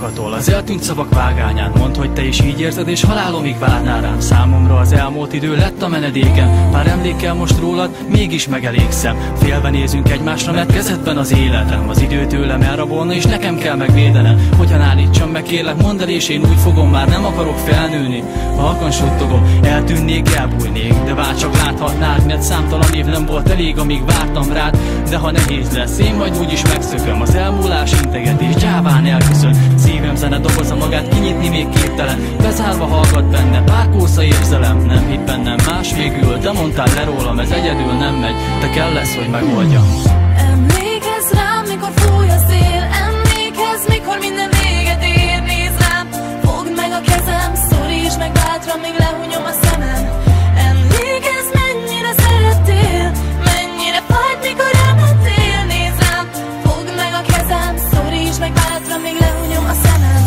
magadtól az eltűnt szavak vágányán. Mondd, hogy te is így érzed, és halálomig várnál rám. Számomra az elmúlt idő lett a menedéken. Pár emlékkel most rólad, mégis megelégszem. Félve nézünk egymásra, mert kezedben az életem. Az idő tőlem elrabolna, és nekem kell megvédenem. Hogyan állítsam meg, kérlek, mondd el, és én úgy fogom, már nem akarok felnőni. Halkan suttogom, eltűnnék, elbújnék, de vár csak láthatnád, mert számtalan év nem volt elég, amíg vártam rád. De ha nehéz lesz, én majd úgyis megszököm. Az elmúlás integetés gyáván elköszön. Szívem zene doboza magát kinyitni még képtelen. Bezárva hallgat benne, pár kósza érzelem. Nem hitt bennem más végül, de mondtál le rólam, ez egyedül nem megy. Te kell lesz, hogy megoldjam. Emlékezz rám, mikor fúj a szél. Emlékezz, mikor minden véget ér. Nézz rám, fogd meg a kezem, szorítsd meg bátran, még lehunyom a szemem. Emlékezz, mennyire szerettél, mennyire fájt, mikor elmentél. Nézz rám, fogd meg a kezem, szorítsd meg bátran, még lehunyom a szemem.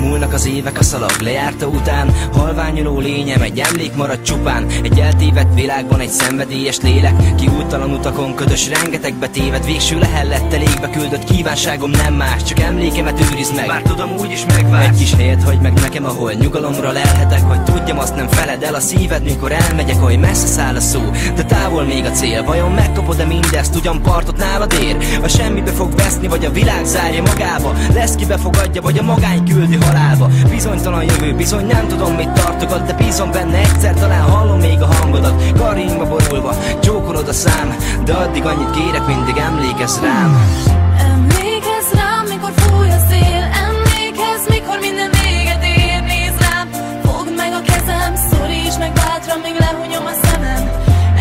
Múlnak az évek a szalag lejárta után, halványuló lényem egy emlék marad csupán. Egy eltévedt világban egy szenvedélyes lélek, ki úttalan utakon ködös, rengetegbe téved. Végső lehellettel égbe küldött kívánságom nem más, csak emlékemet őrizd meg, bár tudom úgyis megvársz. Egy kis helyet hagyj meg nekem, ahol nyugalomra lelhetek, hogy tudjam, azt nem feled el a szíved, mikor elmegyek, hogy messze száll a szó, de távol még a cél. Vajon megkapod-e mindezt, ugyan partot nálad ér? A semmibe fog veszni, vagy a világ zárja magába? Lesz ki befogadja, vagy a magány küldi halálba? Bizonytalan jövő, bizony nem tudom mit tartogat, de bízom benne, egyszer talán hallom még a hangodat. Karringba borulva, csókolod a szám, de addig annyit kérek, mindig emlékezz rám. Emlékezz rám, mikor fúj a szél. Emlékezz, mikor minden véget ér. Nézz rám, fogd meg a kezem, szorítsd meg bátran, még lehunyom a szemem.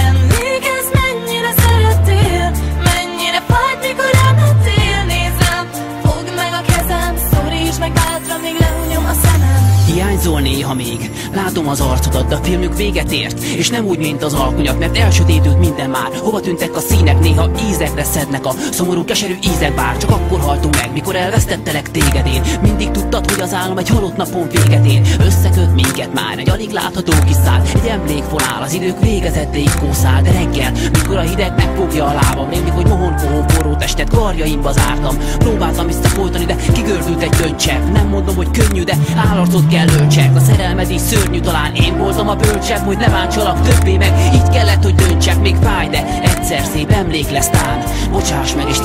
Emlékezz, mennyire szerettél, mennyire fájt, mikor elmentél. Nézz rám, fogd meg a kezem, szorítsd meg bátran, még lehunyom a szemem. Hiányzol néha még, látom az arcodat, de a filmük véget ért, és nem úgy, mint az alkonyak, mert elsötétült minden már. Hova tűntek a színek, néha ízekre szednek a szomorú, keserű ízek, bár csak akkor haltunk meg, mikor elvesztettelek téged én. Mindig tudtad, hogy az álom egy halott napon véget ér. Összeköt minket már egy alig látható kis szál, egy emlékfonál, az idők végezettéig kószál. De reggel, mikor a hideg megfogja a lábam, rémlik, hogy mohon forró testet karjaimba zártam. Próbáltam visszafolytani, de kigördült egy döntsepp. Nem mondom, hogy könnyű, de állarcot kell öltsek. A szerelmed is szörnyű, talán én voltam a bölcsebb, hogy ne bántsalak többé meg. Így kellett, hogy döntsek, még fáj, de egyszer szép emlék lesz tán. Bocsáss meg, és